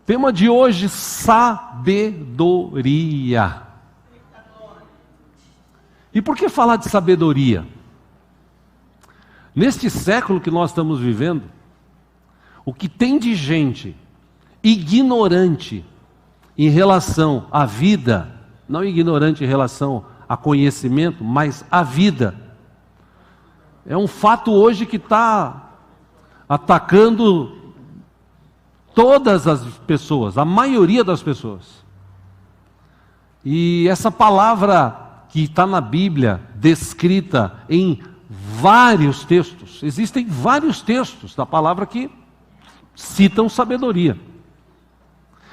Tema de hoje, sabedoria. E por que falar de sabedoria? Neste século que nós estamos vivendo, o que tem de gente ignorante em relação à vida, não ignorante em relação a conhecimento, mas à vida, é um fato hoje que está atacando todas as pessoas, a maioria das pessoas. E essa palavra que está na Bíblia, descrita em vários textos, existem vários textos da palavra que citam sabedoria.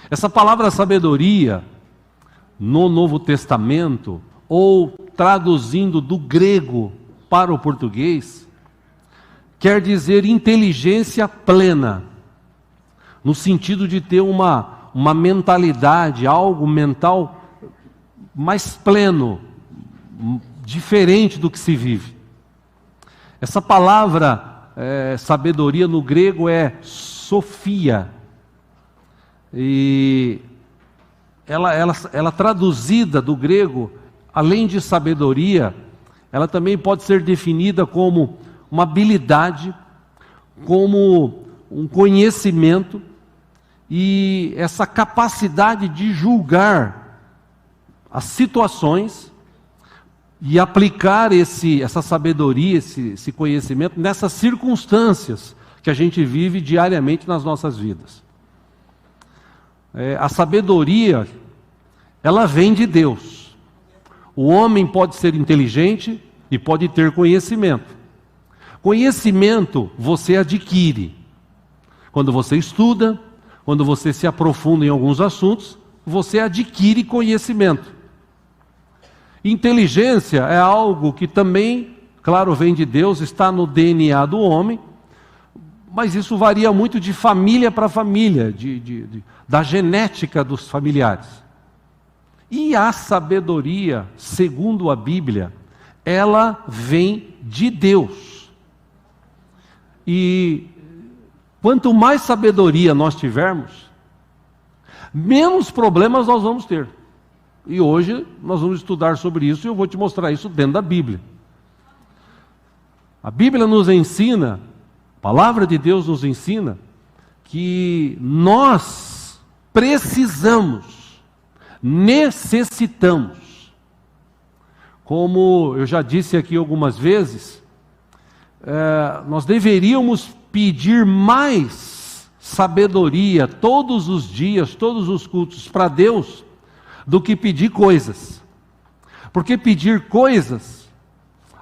Essa palavra sabedoria, no Novo Testamento, ou traduzindo do grego para o português, quer dizer inteligência plena, no sentido de ter uma mentalidade, algo mental mais pleno, diferente do que se vive. Essa palavra sabedoria no grego é sofia, e ela traduzida do grego, além de sabedoria, ela também pode ser definida como uma habilidade, como um conhecimento, e essa capacidade de julgar as situações e aplicar essa sabedoria, esse conhecimento nessas circunstâncias que a gente vive diariamente nas nossas vidas. A sabedoria, ela vem de Deus. O homem pode ser inteligente e pode ter conhecimento. Conhecimento você adquire. Quando você estuda, quando você se aprofunda em alguns assuntos, você adquire conhecimento. Inteligência é algo que também, claro, vem de Deus, está no DNA do homem, mas isso varia muito de família para família, da genética dos familiares. E a sabedoria, segundo a Bíblia, ela vem de Deus. E quanto mais sabedoria nós tivermos, menos problemas nós vamos ter. E hoje nós vamos estudar sobre isso e eu vou te mostrar isso dentro da Bíblia. A Bíblia nos ensina, a palavra de Deus nos ensina, que nós precisamos, necessitamos, como eu já disse aqui algumas vezes, nós deveríamos pedir mais sabedoria todos os dias, todos os cultos para Deus, do que pedir coisas. Porque pedir coisas,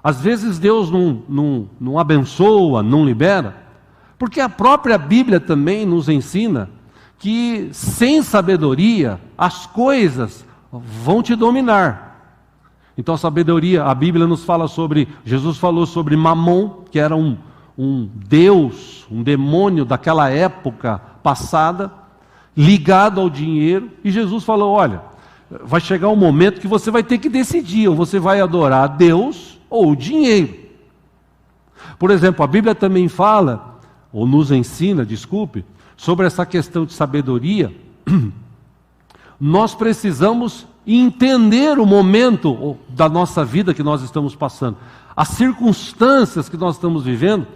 às vezes Deus não abençoa, não libera, porque a própria Bíblia também nos ensina que sem sabedoria as coisas vão te dominar. Então a sabedoria, a Bíblia nos fala sobre, Jesus falou sobre Mamon, que era um deus, um demônio daquela época passada, ligado ao dinheiro, e Jesus falou, olha, vai chegar um momento que você vai ter que decidir, ou você vai adorar a Deus ou o dinheiro. Por exemplo, a Bíblia também fala, ou nos ensina, desculpe, sobre essa questão de sabedoria. Nós precisamos entender o momento da nossa vida que nós estamos passando, as circunstâncias que nós estamos vivendo,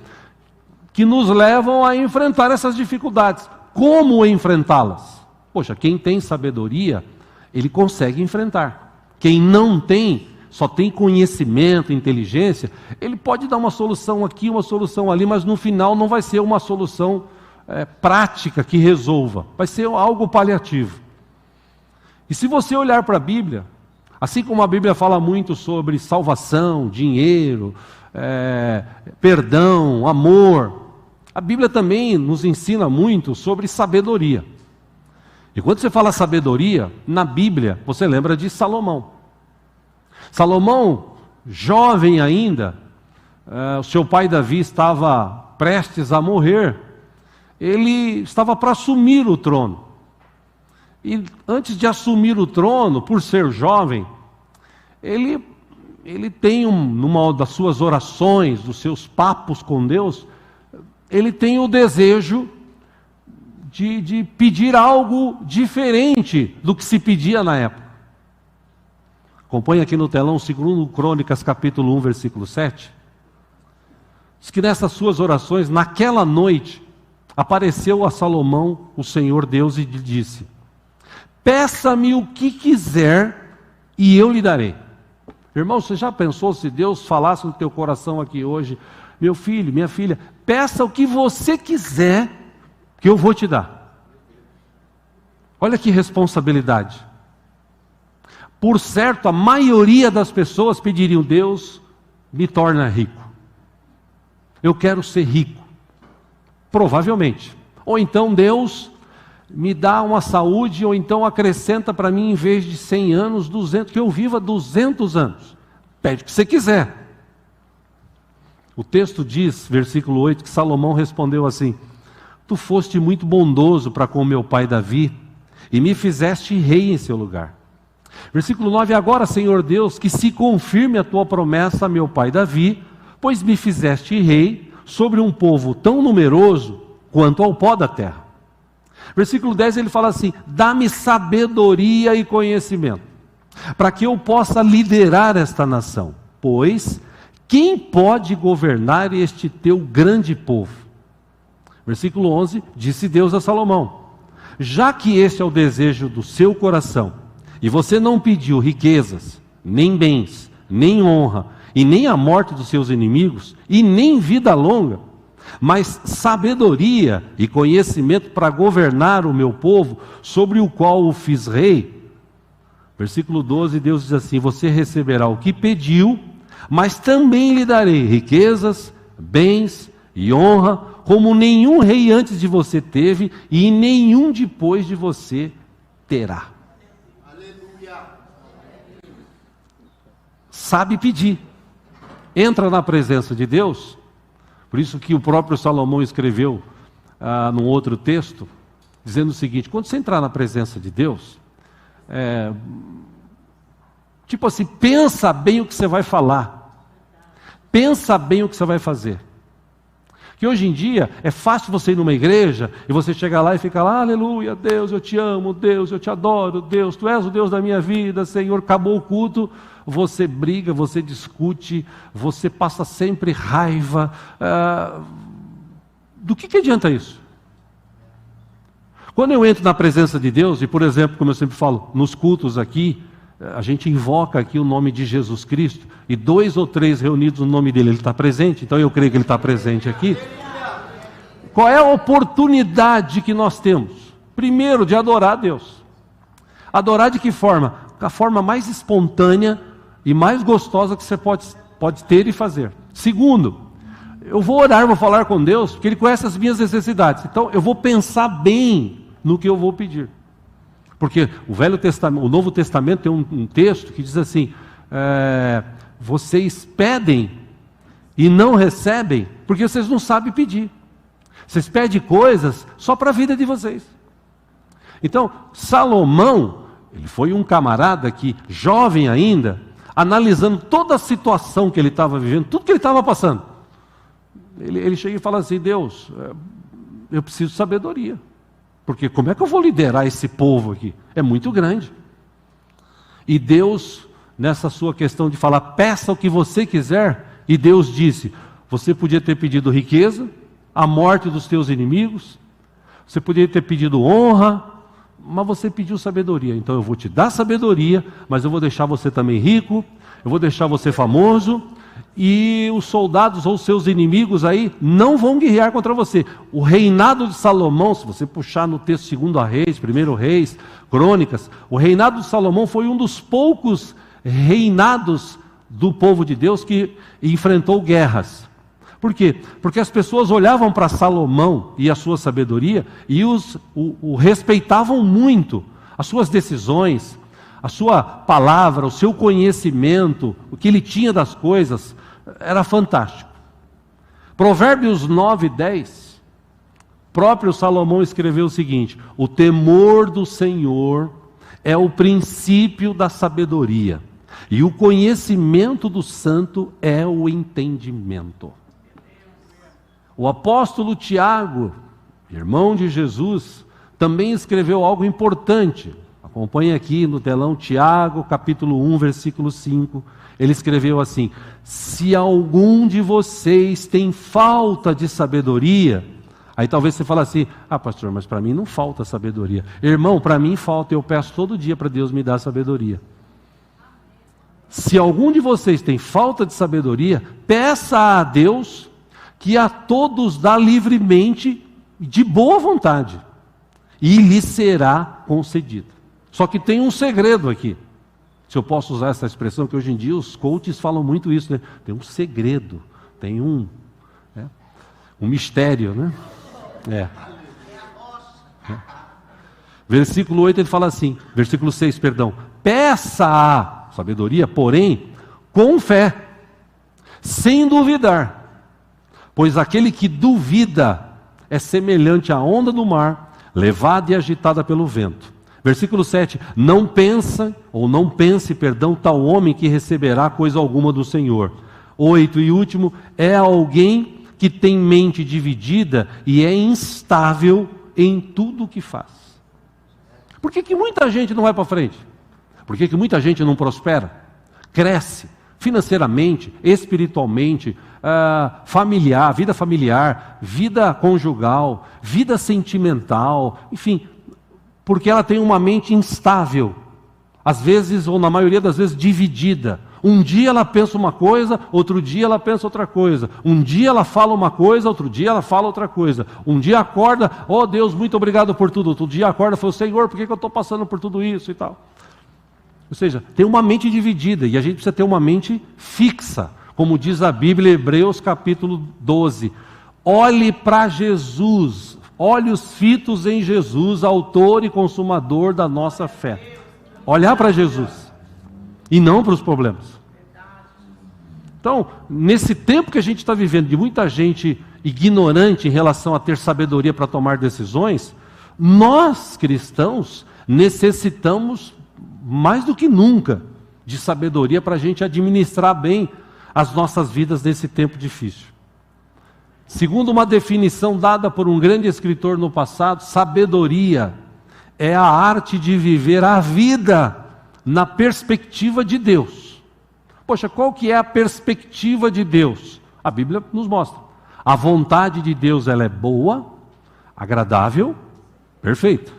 que nos levam a enfrentar essas dificuldades. Como enfrentá-las? Poxa, quem tem sabedoria, ele consegue enfrentar. Quem não tem, só tem conhecimento, inteligência, ele pode dar uma solução aqui, uma solução ali, mas no final não vai ser uma solução prática que resolva, vai ser algo paliativo. E se você olhar para a Bíblia, assim como a Bíblia fala muito sobre salvação, dinheiro, perdão, amor, a Bíblia também nos ensina muito sobre sabedoria. E quando você fala sabedoria, na Bíblia, você lembra de Salomão. Salomão, jovem ainda, o seu pai Davi estava prestes a morrer, ele estava para assumir o trono. E antes de assumir o trono, por ser jovem, ele tem numa das suas orações, dos seus papos com Deus, ele tem o desejo de pedir algo diferente do que se pedia na época. Acompanhe aqui no telão 2 Crônicas, capítulo 1, versículo 7. Diz que nessas suas orações, naquela noite, apareceu a Salomão, o Senhor Deus, e lhe disse: peça-me o que quiser e eu lhe darei. Irmão, você já pensou se Deus falasse no teu coração aqui hoje: meu filho, minha filha, peça o que você quiser que eu vou te dar. Olha que responsabilidade. Por certo, a maioria das pessoas pediriam: Deus, me torna rico. Eu quero ser rico. Provavelmente. Ou então, Deus, me dá uma saúde, ou então acrescenta para mim, em vez de 100 anos, 200, que eu viva 200 anos. Pede o que você quiser. O texto diz, versículo 8, que Salomão respondeu assim: tu foste muito bondoso para com meu pai Davi, e me fizeste rei em seu lugar. Versículo 9, agora, Senhor Deus, que se confirme a tua promessa a meu pai Davi, pois me fizeste rei sobre um povo tão numeroso quanto ao pó da terra. Versículo 10, ele fala assim: dá-me sabedoria e conhecimento, para que eu possa liderar esta nação, pois quem pode governar este teu grande povo? Versículo 11, disse Deus a Salomão: já que este é o desejo do seu coração, e você não pediu riquezas, nem bens, nem honra, e nem a morte dos seus inimigos, e nem vida longa, mas sabedoria e conhecimento para governar o meu povo, sobre o qual o fiz rei. Versículo 12, Deus diz assim: você receberá o que pediu, mas também lhe darei riquezas, bens e honra, como nenhum rei antes de você teve, e nenhum depois de você terá. Aleluia. Sabe pedir. Entra na presença de Deus. Por isso que o próprio Salomão escreveu num outro texto, dizendo o seguinte: quando você entrar na presença de Deus, tipo assim, pensa bem o que você vai falar, pensa bem o que você vai fazer. Que hoje em dia é fácil você ir numa igreja e você chegar lá e ficar lá: aleluia, Deus, eu te amo, Deus, eu te adoro, Deus, tu és o Deus da minha vida, Senhor. Acabou o culto, você briga, você discute, você passa sempre raiva. Do que adianta isso? Quando eu entro na presença de Deus, e por exemplo, como eu sempre falo, nos cultos aqui, a gente invoca aqui o nome de Jesus Cristo, e 2 ou 3 reunidos no nome dele, ele está presente, então eu creio que ele está presente aqui. Qual é a oportunidade que nós temos? Primeiro, de adorar a Deus. Adorar de que forma? A forma mais espontânea e mais gostosa que você pode ter e fazer. Segundo, eu vou orar, vou falar com Deus, porque Ele conhece as minhas necessidades. Então eu vou pensar bem no que eu vou pedir. Porque o Novo Testamento tem um texto que diz assim: vocês pedem e não recebem, porque vocês não sabem pedir. Vocês pedem coisas só para a vida de vocês. Então, Salomão, ele foi um camarada que, jovem ainda, analisando toda a situação que ele estava vivendo, tudo que ele estava passando, ele chega e fala assim: Deus, eu preciso de sabedoria. Porque como é que eu vou liderar esse povo aqui? É muito grande. E Deus, nessa sua questão de falar, peça o que você quiser, e Deus disse: você podia ter pedido riqueza, a morte dos teus inimigos, você podia ter pedido honra, mas você pediu sabedoria. Então eu vou te dar sabedoria, mas eu vou deixar você também rico, eu vou deixar você famoso, e os soldados ou seus inimigos aí não vão guerrear contra você. O reinado de Salomão, se você puxar no texto 2 Reis, 1 Reis, Crônicas, o reinado de Salomão foi um dos poucos reinados do povo de Deus que enfrentou guerras. Por quê? Porque as pessoas olhavam para Salomão e a sua sabedoria e o respeitavam muito, as suas decisões, a sua palavra, o seu conhecimento, o que ele tinha das coisas, era fantástico. Provérbios 9, 10, próprio Salomão escreveu o seguinte: o temor do Senhor é o princípio da sabedoria, e o conhecimento do santo é o entendimento. O apóstolo Tiago, irmão de Jesus, também escreveu algo importante. Acompanhe aqui no telão Tiago, capítulo 1, versículo 5. Ele escreveu assim: se algum de vocês tem falta de sabedoria, aí talvez você fale assim: ah, pastor, mas para mim não falta sabedoria. Irmão, para mim falta, eu peço todo dia para Deus me dar sabedoria. Se algum de vocês tem falta de sabedoria, peça a Deus, que a todos dá livremente, de boa vontade, e lhe será concedida. Só que tem um segredo aqui. Se eu posso usar essa expressão, que hoje em dia os coaches falam muito isso, né? Tem um segredo, tem um mistério, né? Versículo 8 ele fala assim, versículo 6, perdão. Peça a sabedoria, porém, com fé, sem duvidar. Pois aquele que duvida é semelhante à onda do mar, levada e agitada pelo vento. Versículo 7, não pense, tal homem que receberá coisa alguma do Senhor. 8, e último, é alguém que tem mente dividida e é instável em tudo o que faz. Por que muita gente não vai para frente? Por que muita gente não prospera? Cresce financeiramente, espiritualmente, vida familiar, vida conjugal, vida sentimental, enfim, porque ela tem uma mente instável, às vezes, ou na maioria das vezes, dividida. Um dia ela pensa uma coisa, outro dia ela pensa outra coisa. Um dia ela fala uma coisa, outro dia ela fala outra coisa. Um dia acorda, oh Deus, muito obrigado por tudo. Outro dia acorda e fala, Senhor, por que eu estou passando por tudo isso e tal? Ou seja, tem uma mente dividida, e a gente precisa ter uma mente fixa. Como diz a Bíblia, Hebreus capítulo 12. Olhe para Jesus, olhos fitos em Jesus, autor e consumador da nossa fé. Olhar para Jesus, e não para os problemas. Então, nesse tempo que a gente está vivendo, de muita gente ignorante em relação a ter sabedoria para tomar decisões, nós, cristãos, necessitamos, mais do que nunca, de sabedoria para a gente administrar bem as nossas vidas nesse tempo difícil. Segundo uma definição dada por um grande escritor no passado, sabedoria é a arte de viver a vida na perspectiva de Deus. Poxa, qual que é a perspectiva de Deus? A Bíblia nos mostra. A vontade de Deus, ela é boa, agradável, perfeita.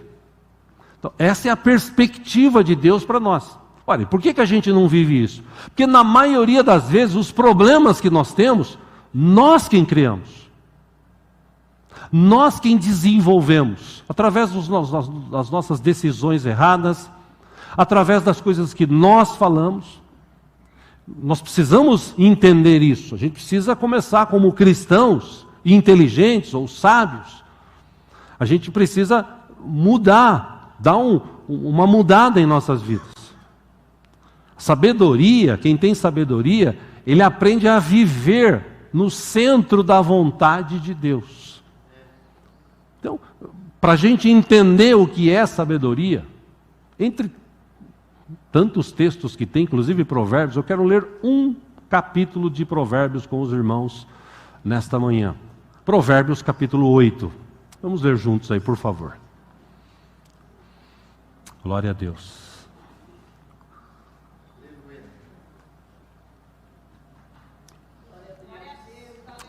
Então, essa é a perspectiva de Deus para nós. Olha, por que a gente não vive isso? Porque na maioria das vezes, os problemas que nós temos, nós quem criamos. Nós quem desenvolvemos, através das nossas decisões erradas, através das coisas que nós falamos. Nós precisamos entender isso. A gente precisa começar como cristãos inteligentes ou sábios. A gente precisa mudar, dar uma mudada em nossas vidas. Sabedoria, quem tem sabedoria, ele aprende a viver no centro da vontade de Deus. Então, para a gente entender o que é sabedoria, entre tantos textos que tem, inclusive Provérbios, eu quero ler um capítulo de Provérbios com os irmãos nesta manhã. Provérbios capítulo 8. Vamos ler juntos aí, por favor. Glória a Deus.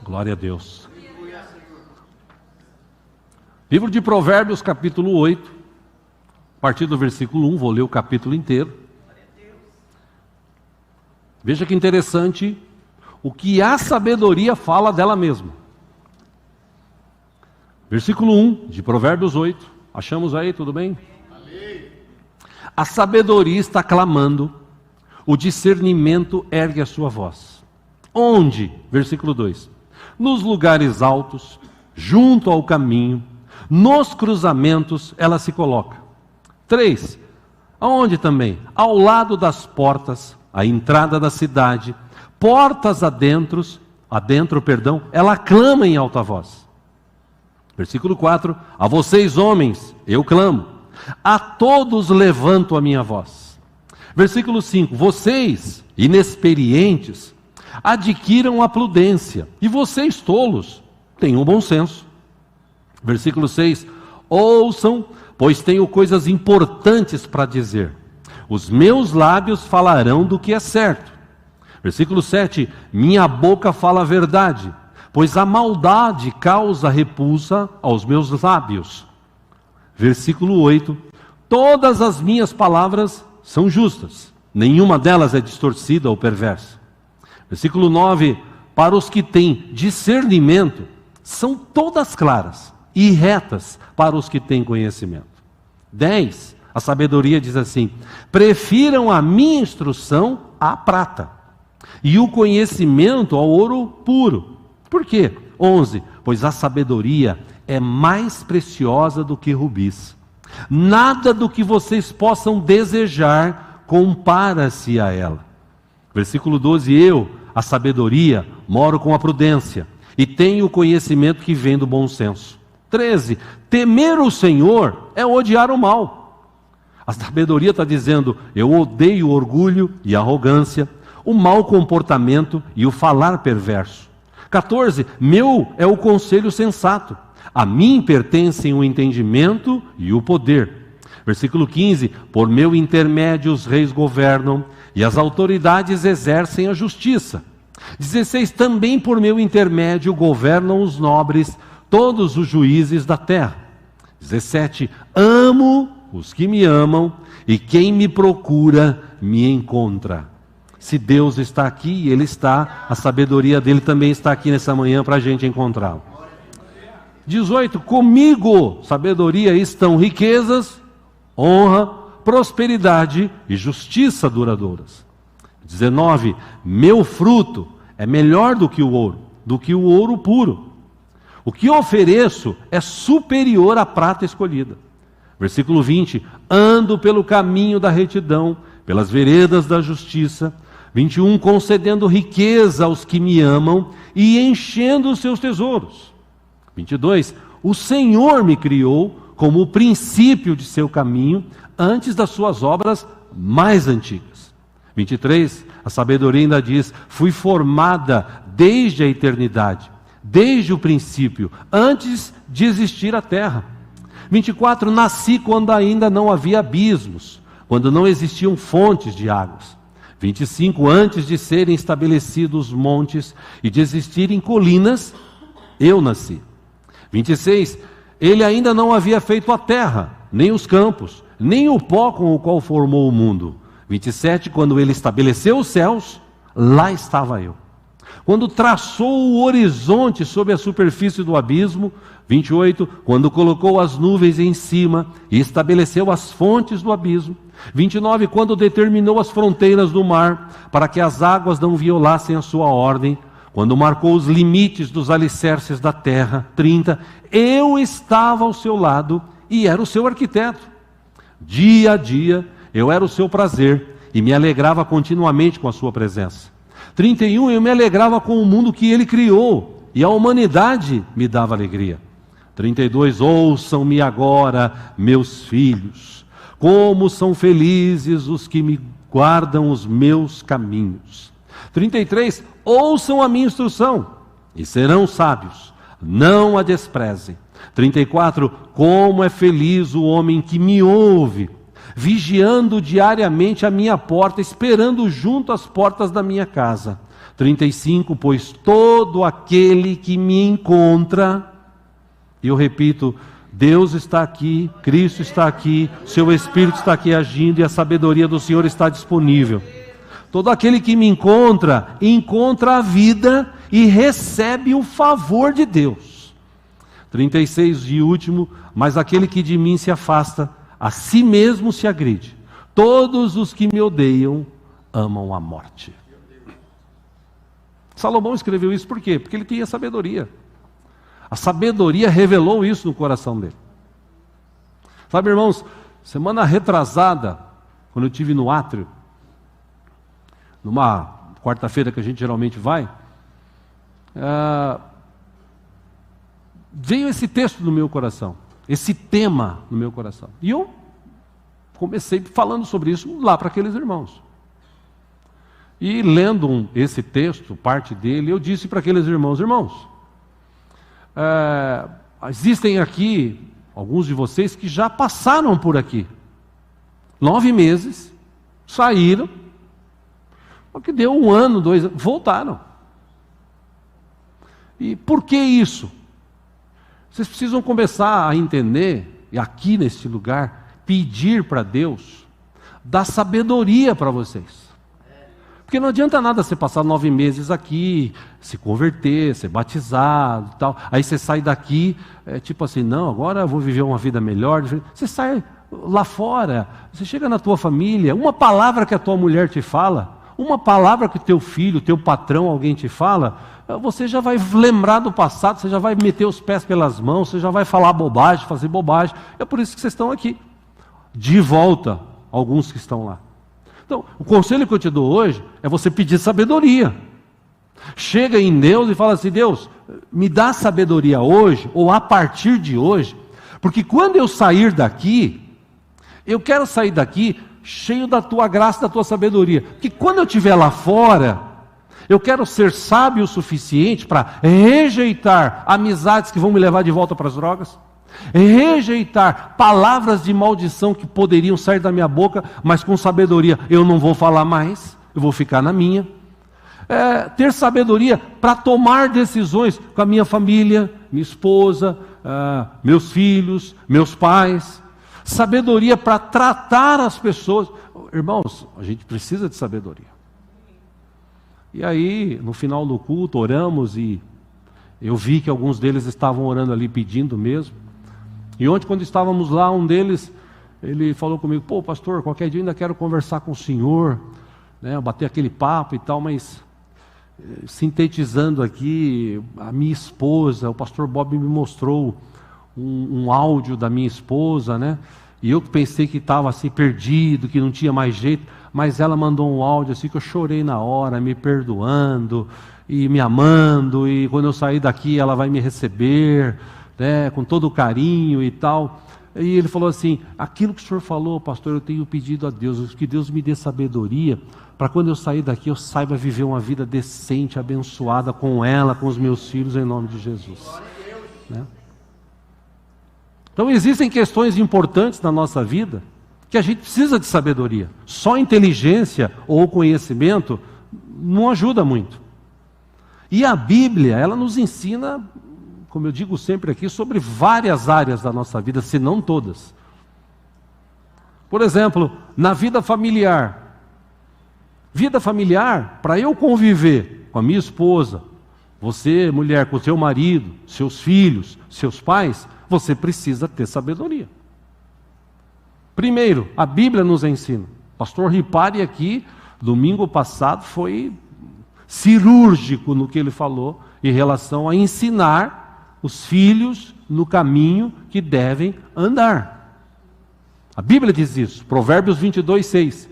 Glória a Deus. Livro de Provérbios, capítulo 8, a partir do versículo 1, vou ler o capítulo inteiro. Veja que interessante o que a sabedoria fala dela mesma. Versículo 1 de Provérbios 8, achamos aí, tudo bem? Amém. A sabedoria está clamando, o discernimento ergue a sua voz. Onde? Versículo 2. Nos lugares altos, junto ao caminho, nos cruzamentos ela se coloca. 3. Aonde também? Ao lado das portas, a entrada da cidade, portas adentro, ela clama em alta voz. Versículo 4. A vocês homens, eu clamo. A todos levanto a minha voz. Versículo 5. Vocês, inexperientes, adquiram a prudência, e vocês tolos, tenham bom senso. Versículo 6, ouçam, pois tenho coisas importantes para dizer. Os meus lábios falarão do que é certo. Versículo 7, minha boca fala a verdade, pois a maldade causa repulsa aos meus lábios. Versículo 8, todas as minhas palavras são justas, nenhuma delas é distorcida ou perversa. Versículo 9, para os que têm discernimento, são todas claras e retas para os que têm conhecimento. 10, a sabedoria diz assim, prefiram a minha instrução à prata, e o conhecimento ao ouro puro. Por quê? 11, pois a sabedoria é mais preciosa do que rubis. Nada do que vocês possam desejar compara-se a ela. Versículo 12, eu, a sabedoria, moro com a prudência, e tenho o conhecimento que vem do bom senso. 13, temer o Senhor é odiar o mal. A sabedoria está dizendo, eu odeio o orgulho e a arrogância, o mau comportamento e o falar perverso. 14, meu é o conselho sensato. A mim pertencem o entendimento e o poder. Versículo 15, por meu intermédio os reis governam e as autoridades exercem a justiça. 16, também por meu intermédio governam os nobres, todos os juízes da terra. 17, amo os que me amam e quem me procura me encontra. Se Deus está aqui, Ele está, a sabedoria dEle também está aqui nessa manhã para a gente encontrá-lo. 18, comigo, sabedoria, estão riquezas, honra, prosperidade e justiça duradouras. 19, meu fruto é melhor do que o ouro puro. O que ofereço é superior à prata escolhida. Versículo 20, ando pelo caminho da retidão, pelas veredas da justiça. 21, concedendo riqueza aos que me amam e enchendo os seus tesouros. 22, o Senhor me criou como o princípio de seu caminho, antes das suas obras mais antigas. 23, a sabedoria ainda diz, fui formada desde a eternidade, desde o princípio, antes de existir a terra. 24, nasci quando ainda não havia abismos, quando não existiam fontes de águas. 25, antes de serem estabelecidos os montes e de existirem colinas, eu nasci. 26, ele ainda não havia feito a terra, nem os campos, nem o pó com o qual formou o mundo. 27, quando ele estabeleceu os céus, lá estava eu. Quando traçou o horizonte sobre a superfície do abismo. 28, quando colocou as nuvens em cima e estabeleceu as fontes do abismo. 29, quando determinou as fronteiras do mar, para que as águas não violassem a sua ordem. Quando marcou os limites dos alicerces da terra. 30, eu estava ao seu lado e era o seu arquiteto. Dia a dia, eu era o seu prazer e me alegrava continuamente com a sua presença. 31, eu me alegrava com o mundo que ele criou e a humanidade me dava alegria. 32, ouçam-me agora, meus filhos, como são felizes os que me guardam os meus caminhos. 33, ouçam a minha instrução e serão sábios, não a desprezem. 34, como é feliz o homem que me ouve, vigiando diariamente a minha porta, esperando junto às portas da minha casa. 35, pois todo aquele que me encontra, e eu repito, Deus está aqui, Cristo está aqui, seu Espírito está aqui agindo e a sabedoria do Senhor está disponível. Todo aquele que me encontra, encontra a vida e recebe o favor de Deus. 36 e último, mas aquele que de mim se afasta, a si mesmo se agride. Todos os que me odeiam amam a morte. Salomão escreveu isso por quê? Porque ele tinha sabedoria. A sabedoria revelou isso no coração dele. Sabe, irmãos, semana retrasada, quando eu estive no átrio, numa quarta-feira que a gente geralmente vai, veio esse texto no meu coração, esse tema no meu coração. E eu comecei falando sobre isso lá para aqueles irmãos. E lendo esse texto, parte dele, eu disse para aqueles irmãos, Existem aqui alguns de vocês que já passaram por aqui. 9 meses, saíram, porque deu 1 ano, 2 anos, voltaram. E por que isso? Vocês precisam começar a entender, e aqui neste lugar, pedir para Deus dar sabedoria para vocês. Porque não adianta nada você passar 9 meses aqui, se converter, ser batizado e tal. Aí você sai daqui, tipo assim, não, agora eu vou viver uma vida melhor. Você sai lá fora, você chega na tua família, uma palavra que a tua mulher te fala, uma palavra que teu filho, teu patrão, alguém te fala, você já vai lembrar do passado, você já vai meter os pés pelas mãos, você já vai falar bobagem, fazer bobagem. É por isso que vocês estão aqui. De volta, alguns que estão lá. Então, o conselho que eu te dou hoje é você pedir sabedoria. Chega em Deus e fala assim, Deus, me dá sabedoria hoje, ou a partir de hoje, porque quando eu sair daqui, eu quero sair daqui cheio da tua graça, da tua sabedoria. Porque quando eu estiver lá fora, eu quero ser sábio o suficiente para rejeitar amizades que vão me levar de volta para as drogas, rejeitar palavras de maldição que poderiam sair da minha boca, mas com sabedoria eu não vou falar mais, eu vou ficar na minha. Ter sabedoria para tomar decisões com a minha família, minha esposa, meus filhos, meus pais. Sabedoria para tratar as pessoas. Irmãos, a gente precisa de sabedoria. E aí, no final do culto, oramos e eu vi que alguns deles estavam orando ali, pedindo mesmo. E ontem, quando estávamos lá, um deles, ele falou comigo, pô, pastor, qualquer dia ainda quero conversar com o senhor, né, bater aquele papo e tal, mas sintetizando aqui, a minha esposa, o pastor Bob me mostrou um áudio da minha esposa, né, e eu pensei que estava assim perdido, que não tinha mais jeito, mas ela mandou um áudio assim que eu chorei na hora, me perdoando e me amando, e quando eu sair daqui ela vai me receber, né, com todo o carinho e tal. E ele falou assim, aquilo que o senhor falou, pastor, eu tenho pedido a Deus, que Deus me dê sabedoria, para quando eu sair daqui eu saiba viver uma vida decente, abençoada com ela, com os meus filhos, em nome de Jesus. Né? Então existem questões importantes na nossa vida, que a gente precisa de sabedoria. Só inteligência ou conhecimento não ajuda muito. E a Bíblia, ela nos ensina, como eu digo sempre aqui, sobre várias áreas da nossa vida, se não todas. Por exemplo, na vida familiar. Vida familiar, para eu conviver com a minha esposa, você, mulher, com o seu marido, seus filhos, seus pais, você precisa ter sabedoria. Primeiro, a Bíblia nos ensina. Pastor Ripari aqui, domingo passado, foi cirúrgico no que ele falou em relação a ensinar os filhos no caminho que devem andar. A Bíblia diz isso, Provérbios 22:6.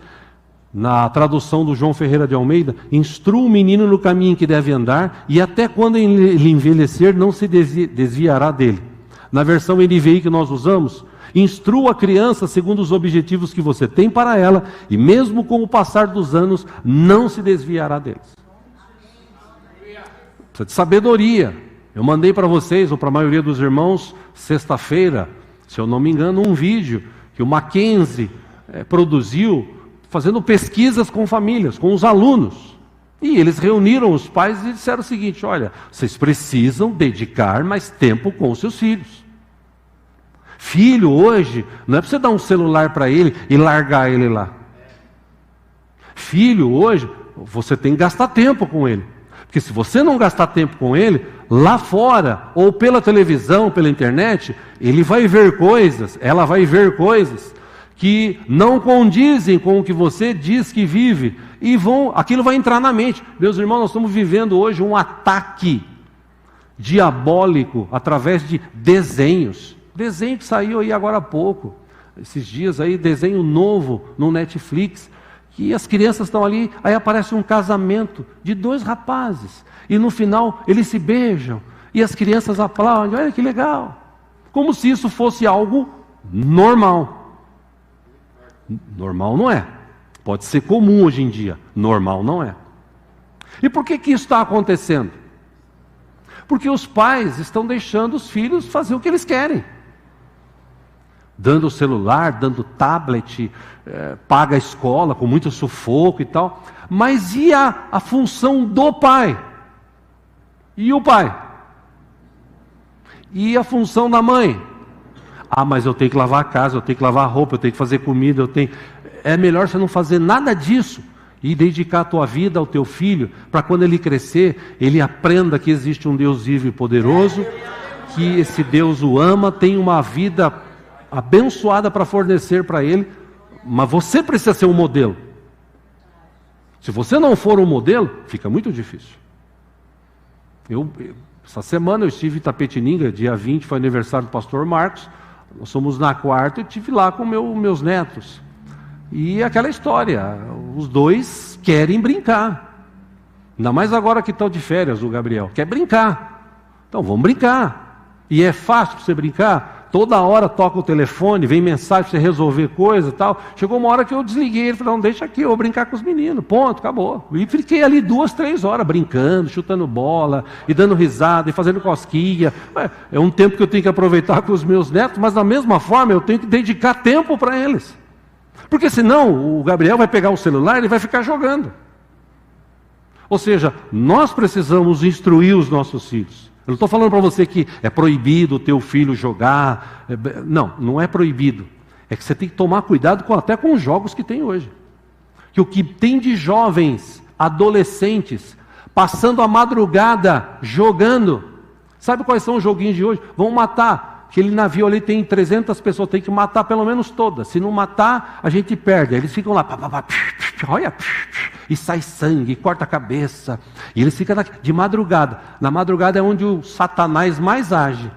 Na tradução do João Ferreira de Almeida, instrua o menino no caminho que deve andar, e até quando ele envelhecer, não se desviará dele. Na versão NVI que nós usamos, instrua a criança segundo os objetivos que você tem para ela, e mesmo com o passar dos anos, não se desviará deles. Precisa de sabedoria. Eu mandei para vocês, ou para a maioria dos irmãos, sexta-feira, se eu não me engano, um vídeo que o Mackenzie produziu, fazendo pesquisas com famílias, com os alunos. E eles reuniram os pais e disseram o seguinte, olha, vocês precisam dedicar mais tempo com os seus filhos. Filho hoje, não é para você dar um celular para ele e largar ele lá. Filho hoje, você tem que gastar tempo com ele. Porque se você não gastar tempo com ele, lá fora, ou pela televisão, pela internet, ele vai ver coisas, ela vai ver coisas que não condizem com o que você diz que vive, e aquilo vai entrar na mente. Meus irmãos, nós estamos vivendo hoje um ataque diabólico através de desenhos. Desenho que saiu aí agora há pouco, esses dias aí, desenho novo no Netflix, que as crianças estão ali, aí aparece um casamento de 2 rapazes, e no final eles se beijam, e as crianças aplaudem, olha que legal, como se isso fosse algo normal. Normal não é. Pode ser comum hoje em dia. Normal não é. E por que isso está acontecendo? Porque os pais estão deixando os filhos fazer o que eles querem. Dando celular, dando tablet, paga a escola com muito sufoco e tal. Mas e a função do pai? E o pai? E a função da mãe? Ah, mas eu tenho que lavar a casa, eu tenho que lavar a roupa, eu tenho que fazer comida, É melhor você não fazer nada disso e dedicar a tua vida ao teu filho, para quando ele crescer, ele aprenda que existe um Deus vivo e poderoso, que esse Deus o ama, tem uma vida abençoada para fornecer para ele, mas você precisa ser um modelo. Se você não for um modelo, fica muito difícil. Essa semana eu estive em Itapetininga, dia 20, foi aniversário do pastor Marcos, nós fomos na quarta e estive lá com meus netos. E aquela história, os dois querem brincar. Ainda mais agora que estão de férias, o Gabriel quer brincar. Então vamos brincar. E é fácil para você brincar. Toda hora toca o telefone, vem mensagem para você resolver coisa e tal. Chegou uma hora que eu desliguei, ele falou, não, deixa aqui, eu vou brincar com os meninos. Ponto, acabou. E fiquei ali 2, 3 horas brincando, chutando bola, e dando risada, e fazendo cosquinha. É um tempo que eu tenho que aproveitar com os meus netos, mas da mesma forma eu tenho que dedicar tempo para eles. Porque senão o Gabriel vai pegar o celular e ele vai ficar jogando. Ou seja, nós precisamos instruir os nossos filhos. Eu não estou falando para você que é proibido o teu filho jogar. Não, não é proibido. É que você tem que tomar cuidado até com os jogos que tem hoje. Que o que tem de jovens, adolescentes, passando a madrugada jogando. Sabe quais são os joguinhos de hoje? Vão matar. Aquele navio ali tem 300 pessoas, tem que matar pelo menos todas. Se não matar, a gente perde. Aí eles ficam lá, olha, e sai sangue, e corta a cabeça. E eles ficam de madrugada. Na madrugada é onde o Satanás mais age.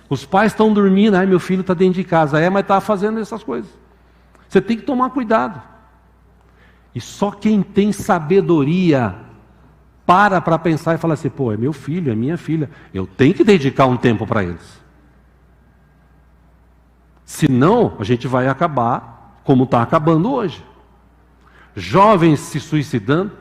Os pais estão dormindo, meu filho está dentro de casa. Mas está fazendo essas coisas. Você tem que tomar cuidado. E só quem tem sabedoria para pensar e falar assim, é meu filho, é minha filha. Eu tenho que dedicar um tempo para eles. Senão, a gente vai acabar como está acabando hoje. Jovens se suicidando.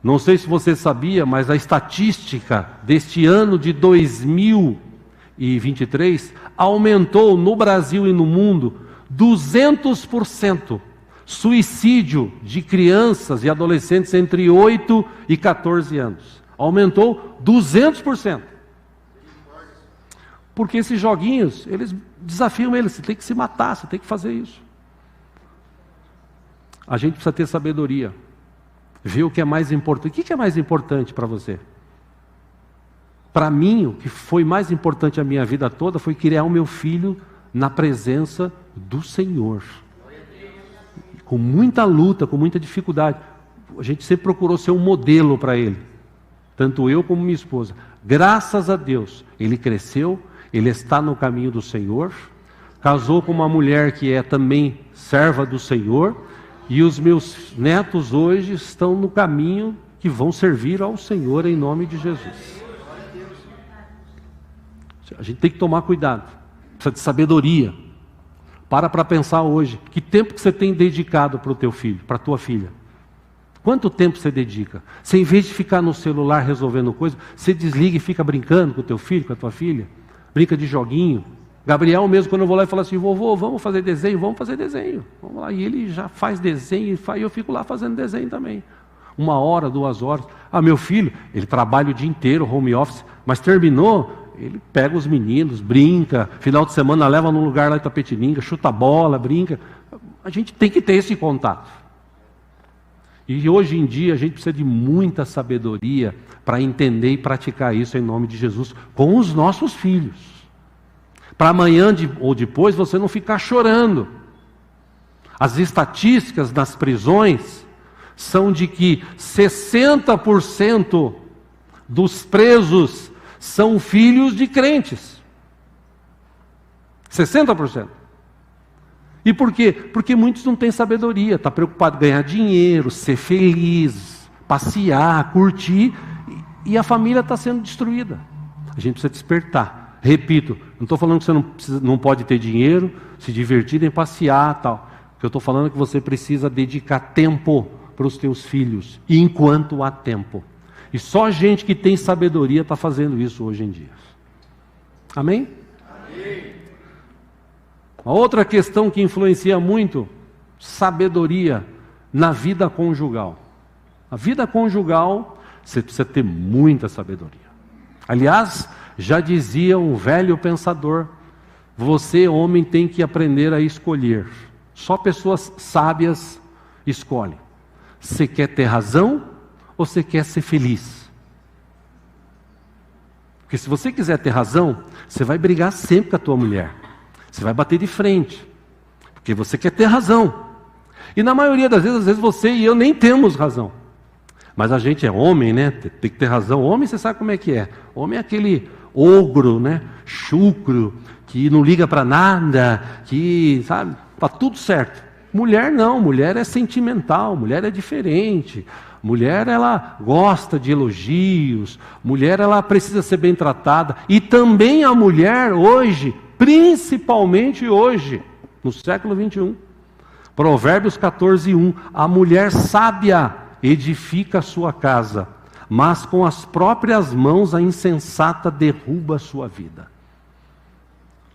Não sei se você sabia, mas a estatística deste ano de 2023 aumentou no Brasil e no mundo 200%. Suicídio de crianças e adolescentes entre 8 e 14 anos. Aumentou 200%. Porque esses joguinhos, eles desafiam eles. Você tem que se matar, você tem que fazer isso. A gente precisa ter sabedoria. Ver o que é mais importante. O que é mais importante para você? Para mim, o que foi mais importante a minha vida toda foi criar o meu filho na presença do Senhor. Com muita luta, com muita dificuldade. A gente sempre procurou ser um modelo para ele. Tanto eu como minha esposa. Graças a Deus, ele cresceu, ele está no caminho do Senhor. Casou com uma mulher que é também serva do Senhor. E os meus netos hoje estão no caminho que vão servir ao Senhor em nome de Jesus. A gente tem que tomar cuidado. Precisa de sabedoria. Para pensar hoje, que tempo que você tem dedicado para o teu filho, para a tua filha? Quanto tempo você dedica? Você, em vez de ficar no celular resolvendo coisas, você desliga e fica brincando com o teu filho, com a tua filha? Brinca de joguinho. Gabriel mesmo, quando eu vou lá e falo assim, vovô, vamos fazer desenho? Vamos fazer desenho. Vamos lá. E ele já faz desenho, e eu fico lá fazendo desenho também. 1 hora, 2 horas. Meu filho, ele trabalha o dia inteiro, home office, mas terminou... Ele pega os meninos, brinca, final de semana leva num lugar lá em Itapetininga, chuta bola, brinca. A gente tem que ter esse contato. E hoje em dia a gente precisa de muita sabedoria para entender e praticar isso em nome de Jesus com os nossos filhos. Para amanhã ou depois você não ficar chorando. As estatísticas das prisões são de que 60% dos presos são filhos de crentes. 60%. E por quê? Porque muitos não têm sabedoria, está preocupado em ganhar dinheiro, ser feliz, passear, curtir, e a família está sendo destruída. A gente precisa despertar. Repito, não estou falando que você não pode ter dinheiro, se divertir em passear, tal. O que eu estou falando é que você precisa dedicar tempo para os teus filhos, enquanto há tempo. E só gente que tem sabedoria está fazendo isso hoje em dia. Amém? Amém. A outra questão que influencia muito, sabedoria na vida conjugal. A vida conjugal, você precisa ter muita sabedoria. Aliás, já dizia um velho pensador, você, homem, tem que aprender a escolher. Só pessoas sábias escolhem. Você quer ter razão ou você quer ser feliz? Porque se você quiser ter razão, você vai brigar sempre com a tua mulher. Você vai bater de frente. Porque você quer ter razão. E na maioria das vezes, às vezes você e eu nem temos razão. Mas a gente é homem, né? Tem que ter razão. Homem, você sabe como é que é. Homem é aquele ogro, né? Chucro, que não liga para nada, que, sabe, tá tudo certo. Mulher não, mulher é sentimental, mulher é diferente. Mulher, ela gosta de elogios, mulher, ela precisa ser bem tratada. E também a mulher hoje, principalmente hoje, no século 21, Provérbios 14:1, a mulher sábia edifica a sua casa, mas com as próprias mãos a insensata derruba a sua vida.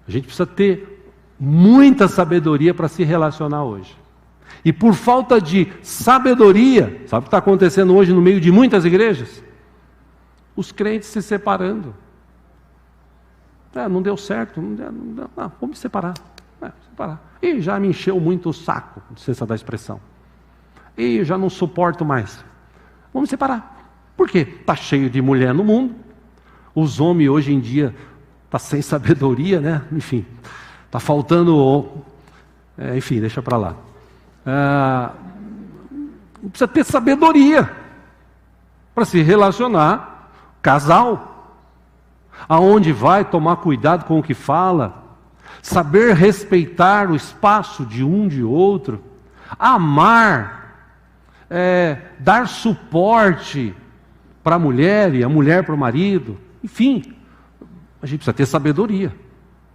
A gente precisa ter muita sabedoria para se relacionar hoje. E por falta de sabedoria, sabe o que está acontecendo hoje no meio de muitas igrejas? Os crentes se separando. Não deu certo, não deu, vamos separar. Separar. E já me encheu muito o saco, licença da expressão. E eu já não suporto mais. Vamos separar. Por quê? Está cheio de mulher no mundo. Os homens hoje em dia estão sem sabedoria, né? Enfim, está faltando... enfim, deixa para lá. Precisa ter sabedoria para se relacionar, casal. Aonde vai, tomar cuidado com o que fala. Saber respeitar o espaço de um de outro. Amar. Dar suporte para a mulher e a mulher para o marido. Enfim, a gente precisa ter sabedoria.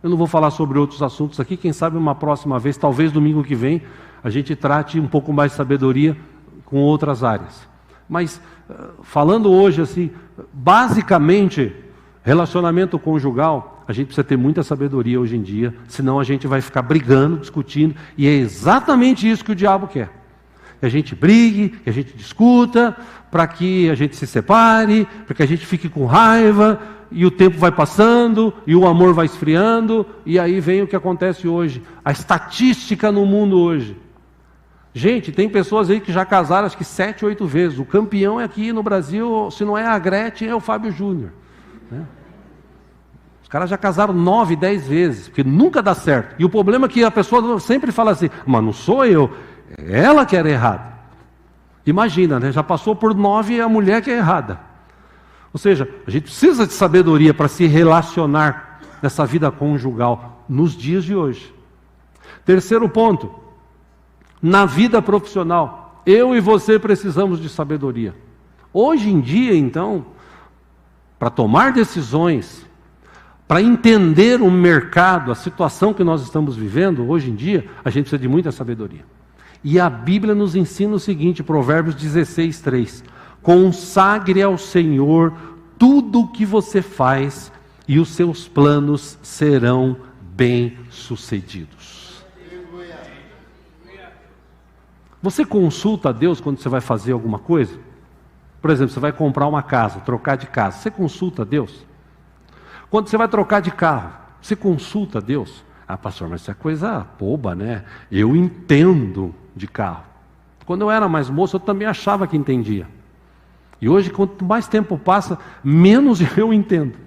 Eu não vou falar sobre outros assuntos aqui, quem sabe uma próxima vez, talvez domingo que vem, a gente trate um pouco mais de sabedoria com outras áreas. Mas, falando hoje assim, basicamente, relacionamento conjugal, a gente precisa ter muita sabedoria hoje em dia, senão a gente vai ficar brigando, discutindo, e é exatamente isso que o diabo quer. Que a gente brigue, que a gente discuta, para que a gente se separe, para que a gente fique com raiva, e o tempo vai passando, e o amor vai esfriando, e aí vem o que acontece hoje. A estatística no mundo hoje. Gente, tem pessoas aí que já casaram acho que 7, 8 vezes. O campeão é aqui no Brasil, se não é a Gretchen, é o Fábio Júnior. Né? Os caras já casaram 9, 10 vezes, porque nunca dá certo. E o problema é que a pessoa sempre fala assim, mas não sou eu, é ela que era errada. Imagina, né? Já passou por 9 e a mulher que é errada. Ou seja, a gente precisa de sabedoria para se relacionar nessa vida conjugal nos dias de hoje. Terceiro ponto, na vida profissional, eu e você precisamos de sabedoria. Hoje em dia, então, para tomar decisões, para entender o mercado, a situação que nós estamos vivendo hoje em dia, a gente precisa de muita sabedoria. E a Bíblia nos ensina o seguinte, Provérbios 16:3. Consagre ao Senhor tudo o que você faz e os seus planos serão bem-sucedidos. Você consulta a Deus quando você vai fazer alguma coisa? Por exemplo, você vai comprar uma casa, trocar de casa. Você consulta a Deus? Quando você vai trocar de carro, você consulta a Deus? Ah, pastor, mas isso é coisa boba, né? Eu entendo de carro. Quando eu era mais moço, eu também achava que entendia. E hoje, quanto mais tempo passa, menos eu entendo.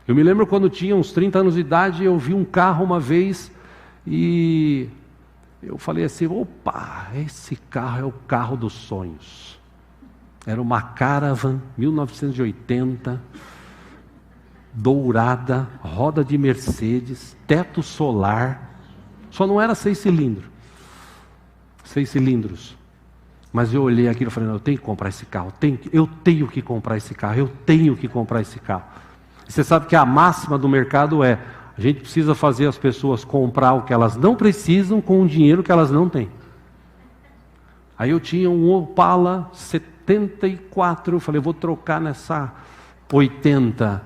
Eu me lembro quando tinha uns 30 anos de idade, eu vi um carro uma vez e eu falei assim, opa, esse carro é o carro dos sonhos. Era uma Caravan, 1980, dourada, roda de Mercedes, teto solar, só não era 6 cilindros. 6 cilindros. Mas eu olhei aquilo e falei, não, eu tenho que comprar esse carro, eu tenho que comprar esse carro, eu tenho que comprar esse carro. E você sabe que a máxima do mercado é, a gente precisa fazer as pessoas comprar o que elas não precisam com o dinheiro que elas não têm. Aí eu tinha um Opala 74, eu falei, vou trocar nessa 80,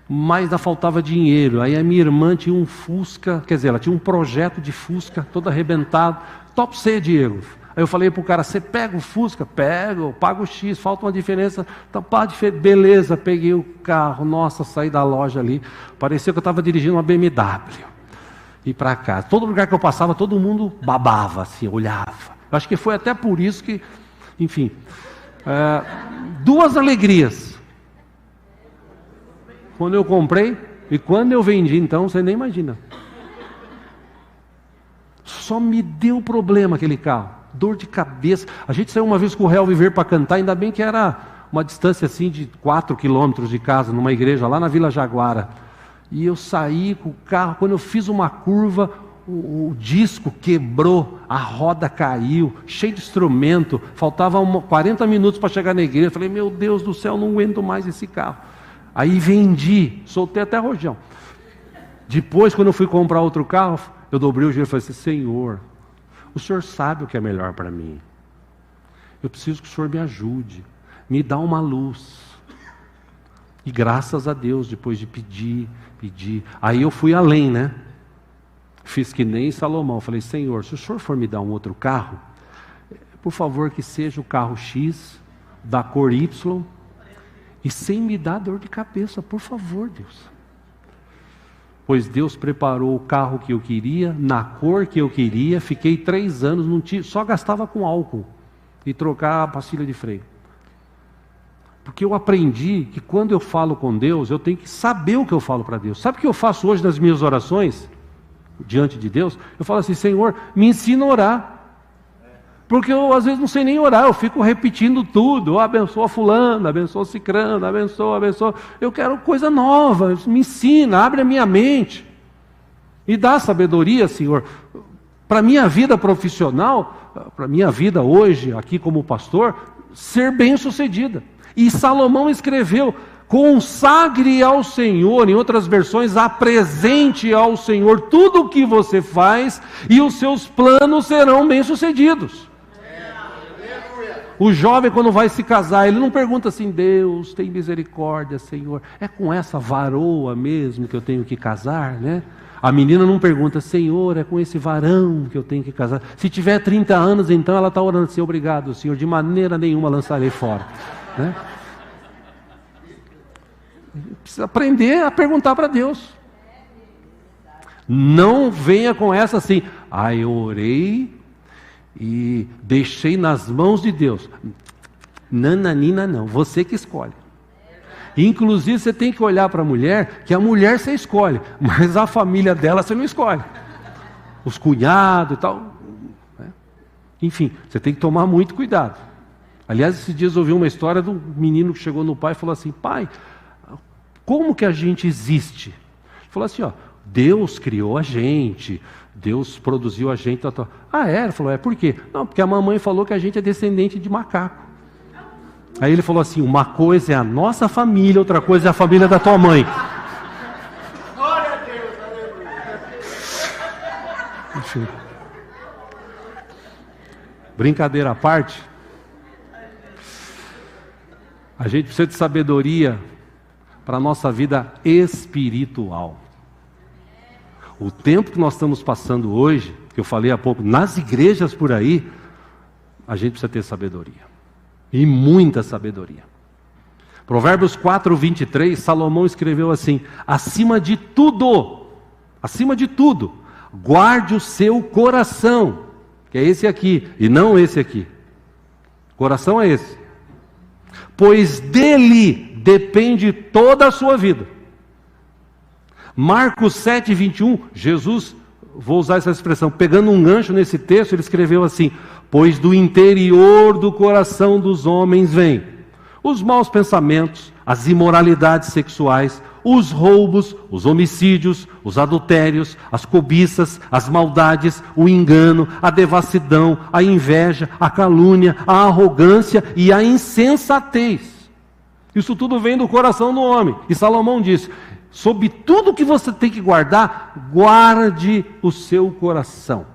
mas ainda faltava dinheiro. Aí a minha irmã tinha um Fusca, quer dizer, ela tinha um projeto de Fusca, todo arrebentado. Top C, Diego. Aí eu falei pro cara, você pega o Fusca? Pego, eu pago o X, falta uma diferença. Então, beleza, peguei o carro, nossa, saí da loja ali, parecia que eu estava dirigindo uma BMW. E para cá, todo lugar que eu passava, todo mundo babava, assim, olhava. Eu acho que foi até por isso que, enfim, duas alegrias. Quando eu comprei e quando eu vendi, então, você nem imagina. Só me deu problema aquele carro, dor de cabeça. A gente saiu uma vez com o Réu Viver para cantar, ainda bem que era uma distância assim de 4 quilômetros de casa, numa igreja lá na Vila Jaguara. E eu saí com o carro, quando eu fiz uma curva, o disco quebrou, a roda caiu, cheio de instrumento, faltava 40 minutos para chegar na igreja. Eu falei, meu Deus do céu, não aguento mais esse carro. Aí vendi, soltei até rojão. Depois, quando eu fui comprar outro carro, eu dobrei o joelho e falei assim, Senhor, o Senhor sabe o que é melhor para mim. Eu preciso que o Senhor me ajude, me dá uma luz. E graças a Deus, depois de pedir, aí eu fui além, né? Fiz que nem Salomão, falei, Senhor, se o Senhor for me dar um outro carro, por favor que seja o carro X, da cor Y, e sem me dar dor de cabeça, por favor, Deus. Pois Deus preparou o carro que eu queria, na cor que eu queria, fiquei 3 anos, só gastava com álcool e trocar a pastilha de freio. Porque eu aprendi que quando eu falo com Deus, eu tenho que saber o que eu falo para Deus. Sabe o que eu faço hoje nas minhas orações, diante de Deus? Eu falo assim, Senhor, me ensina a orar. Porque eu às vezes não sei nem orar, eu fico repetindo tudo. Abençoa fulano, abençoa cicrano, abençoa. Eu quero coisa nova, me ensina, abre a minha mente. E dá sabedoria, Senhor, para a minha vida profissional, para a minha vida hoje, aqui como pastor, ser bem sucedida. E Salomão escreveu, consagre ao Senhor, em outras versões, apresente ao Senhor tudo o que você faz e os seus planos serão bem sucedidos. O jovem, quando vai se casar, ele não pergunta assim, Deus, tem misericórdia, Senhor, é com essa varoa mesmo que eu tenho que casar, né? A menina não pergunta, Senhor, é com esse varão que eu tenho que casar. Se tiver 30 anos, então ela está orando assim, obrigado, Senhor, de maneira nenhuma lançarei fora, né? Precisa aprender a perguntar para Deus. Não venha com essa assim, eu orei e deixei nas mãos de Deus. Nananina não, você que escolhe. Inclusive você tem que olhar para a mulher, que a mulher você escolhe, mas a família dela você não escolhe. Os cunhados e tal, né? Enfim, você tem que tomar muito cuidado. Aliás, esses dias eu ouvi uma história de um menino que chegou no pai e falou assim, pai, como que a gente existe? Ele falou assim, Deus criou a gente, Deus produziu a gente. Ele falou, por quê? Não, porque a mamãe falou que a gente é descendente de macaco. Aí ele falou assim, uma coisa é a nossa família, outra coisa é a família da tua mãe. Glória a Deus, aleluia. Enfim. Brincadeira à parte, a gente precisa de sabedoria para a nossa vida espiritual. O tempo que nós estamos passando hoje, que eu falei há pouco, nas igrejas por aí, a gente precisa ter sabedoria. E muita sabedoria. Provérbios 4:23, Salomão escreveu assim, acima de tudo, guarde o seu coração, que é esse aqui, e não esse aqui. Coração é esse. Pois dele depende toda a sua vida. Marcos 7:21, Jesus, vou usar essa expressão, pegando um gancho nesse texto, ele escreveu assim, pois do interior do coração dos homens vêm os maus pensamentos, as imoralidades sexuais, os roubos, os homicídios, os adultérios, as cobiças, as maldades, o engano, a devassidão, a inveja, a calúnia, a arrogância e a insensatez. Isso tudo vem do coração do homem. E Salomão diz, sobre tudo que você tem que guardar, guarde o seu coração.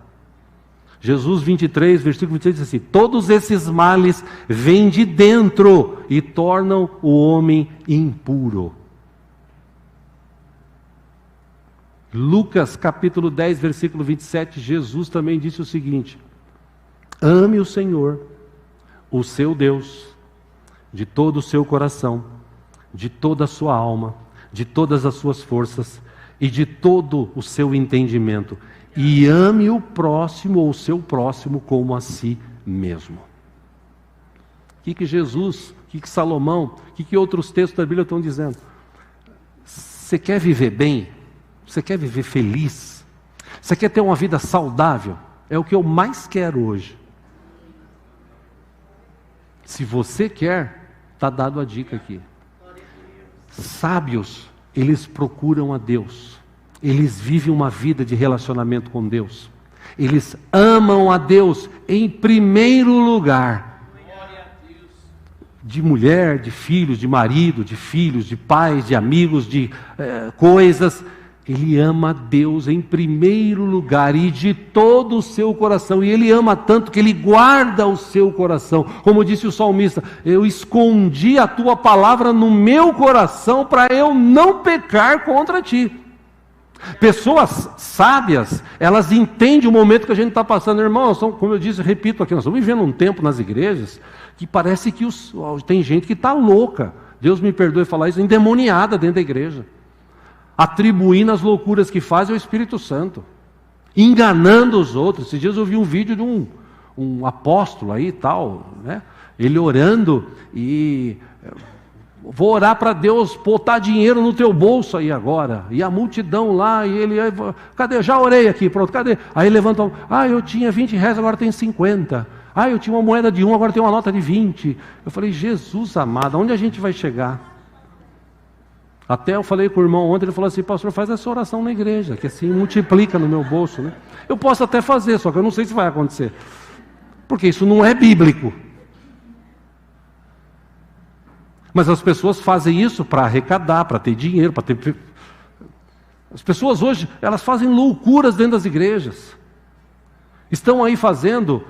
Jesus 23, versículo 26 diz assim: todos esses males vêm de dentro e tornam o homem impuro. Lucas capítulo 10, versículo 27, Jesus também disse o seguinte: ame o Senhor, o seu Deus, de todo o seu coração, de toda a sua alma, de todas as suas forças e de todo o seu entendimento. E ame o próximo ou o seu próximo como a si mesmo. O que Jesus, o que Salomão, o que outros textos da Bíblia estão dizendo? Você quer viver bem? Você quer viver feliz? Você quer ter uma vida saudável? É o que eu mais quero hoje. Se você quer, está dado a dica aqui. Sábios, eles procuram a Deus. Eles vivem uma vida de relacionamento com Deus. Eles amam a Deus em primeiro lugar. De mulher, de filhos, de marido, de filhos, de pais, de amigos, de coisas. Ele ama a Deus em primeiro lugar e de todo o seu coração. E ele ama tanto que ele guarda o seu coração. Como disse o salmista: eu escondi a tua palavra no meu coração para eu não pecar contra ti. Pessoas sábias, elas entendem o momento que a gente está passando. Irmãos, como eu disse, repito aqui, nós estamos vivendo um tempo nas igrejas que parece que tem gente que está louca, Deus me perdoe falar isso, endemoniada dentro da igreja, atribuindo as loucuras que faz ao Espírito Santo, enganando os outros. Esses dias eu vi um vídeo de um apóstolo aí e tal, né? Ele orando e... vou orar para Deus botar dinheiro no teu bolso aí agora. E a multidão lá, e ele... cadê? Já orei aqui, pronto, cadê? Aí levanta, eu tinha 20 reais, agora tenho 50. Eu tinha uma moeda de 1, agora tenho uma nota de 20. Eu falei: Jesus amado, onde a gente vai chegar? Até eu falei com o irmão ontem, ele falou assim: pastor, faz essa oração na igreja, que assim multiplica no meu bolso, né? Eu posso até fazer, só que eu não sei se vai acontecer. Porque isso não é bíblico. Mas as pessoas fazem isso para arrecadar, para ter dinheiro, para ter... As pessoas hoje, elas fazem loucuras dentro das igrejas. Estão aí fazendo,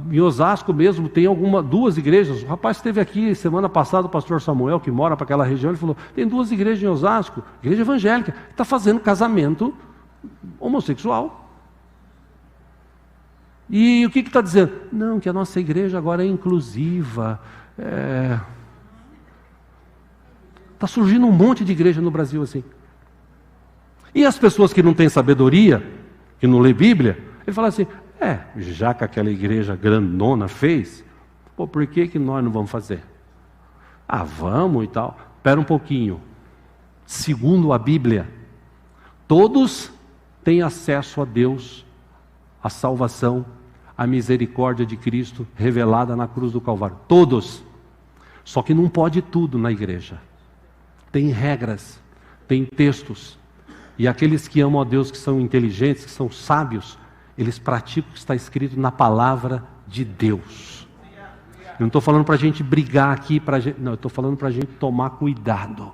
em Osasco mesmo, tem duas igrejas. O rapaz esteve aqui semana passada, o pastor Samuel, que mora para aquela região, ele falou: tem 2 igrejas em Osasco, igreja evangélica, está fazendo casamento homossexual. E o que está dizendo? Não, que a nossa igreja agora é inclusiva, Está surgindo um monte de igreja no Brasil assim. E as pessoas que não têm sabedoria, que não lê Bíblia, ele fala assim: já que aquela igreja grandona fez, por que nós não vamos fazer? Vamos e tal. Espera um pouquinho. Segundo a Bíblia, todos têm acesso a Deus, a salvação, a misericórdia de Cristo revelada na cruz do Calvário. Todos. Só que não pode tudo na igreja. Tem regras, tem textos. E aqueles que amam a Deus, que são inteligentes, que são sábios, eles praticam o que está escrito na palavra de Deus. Eu não estou falando para a gente brigar aqui, não, eu estou falando para a gente tomar cuidado.